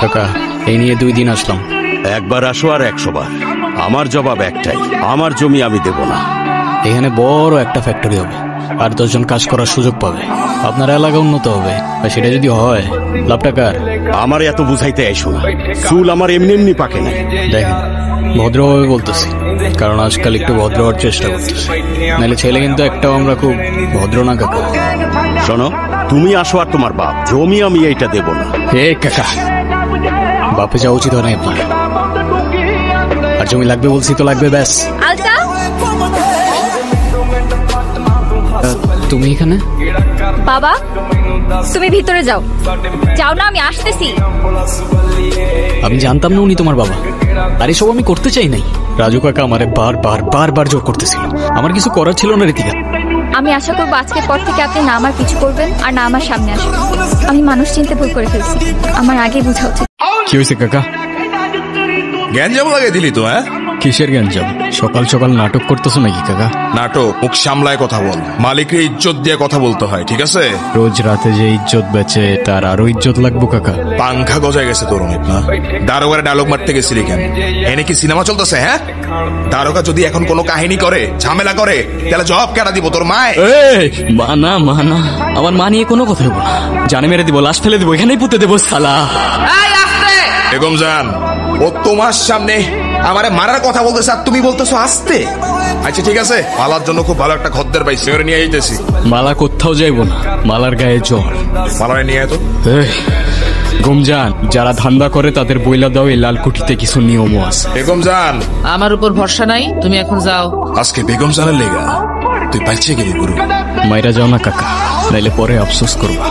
কাকা এই নিয়ে 2 দিন আসলাম। একবার আসো আর 100 বার। আমার জবাব একটাই, আমার জমি আমি দেব না। এখানে বড় একটা ফ্যাক্টরি হবে, আর 10 জন কাজ করার সুযোগ পাবে, আপনার এলাকা উন্নত হবে। আর সেটা যদি হয় লাভটা কার? আমার এত বুঝাইতে আইসো না, চুল আমার এমনি এমনি পাকে না। দেখেন ভদ্রভাবে বলতেছি, কারণ আজকাল একটু ভদ্র হওয়ার চেষ্টা করতেছি, নাহলে ছেলে কিন্তু একটাও আমরা খুব ভদ্র না কাকা। শোনো, তুমি আসো আর তোমার বাপ, জমি আমি এইটা দেব না। হে কাকা, বাপে যাওয়া উচিত হয় না আপনার। আর জমি লাগবে বলছি তো লাগবে, ব্যাস। আলতা, তুমি এখানে? বাবা তুমি ভিতরে যাও। যাও না, আমি আসতেছি। আমি জানতাম না উনি তোমার বাবা। আর এসব আমি করতে চাই নাই। রাজু কাকা আমারে বারবার জোর করতেছিল, আমার কিছু করার ছিল না রীতিকা। আমি আশা করবো আজকের পর থেকে আপনি না আমার পিছু করবেন আর না আমার সামনে আসবেন। আমি মানুষ চিনতে ভুল করে ফেলছি, আমার আগে বোঝা উচিত। কি হয়েছে কাকা? গ্যাঞ্জাম লাগাই দিলি তো? হ্যাঁ, কিসের গ্যাঞ্জাম? সকাল সকাল নাটক করতেছো নাকি কাকা? নাটক মুখ সামলায় কথা বল, মালিকের ইজ্জত দিয়ে কথা বলতে হয়, ঠিক আছে? রোজ রাতে যে ইজ্জত বেচে তার আরো ইজ্জত লাগবো কাকা। পাংখা গজায় গেছে তোর অমিত না? দারোগারে ডায়লগ মারতে গেছিলি কেন? এনে কি সিনেমা চলতেছে? হ্যাঁ, দারোগা যদি এখন কোনো কাহিনী করে, ঝামেলা করে, তাহলে জবাব কেটা দিব তোর মায়? মানা আমার মা নিয়ে কোনো কথা বলবো না, জানে মেরে দিব, লাশ ফেলে দিব, এখানেই পুঁতে দেবো সালা। বেগম জান, ও তোমার সামনে আমারে মারার কথা বলতেছে আর তুমি বলতেছো আসতে? আচ্ছা ঠিক আছে, মালার জন্য খুব ভালো একটা খদ্দের পাইছি, ওরে নিয়ে আইতেছি। মালা কোথাও যাইবো না, মালার গায়ে জ্বর। মালারে নিয়ে আয় তো। গুমজান, যারা ধান্দা করে তাদের বইলা দাও, এই লালকুঠিতে কিছু নিয়মও আছে। বেগম জান, আমার উপর ভরসা নাই, তুমি এখন যাও। আজকে বেগম জানের লেগা তুই পাইছে গেলি গুরু। মাইরা যাও না কাকা, নাইলে পরে আফসোস করবা।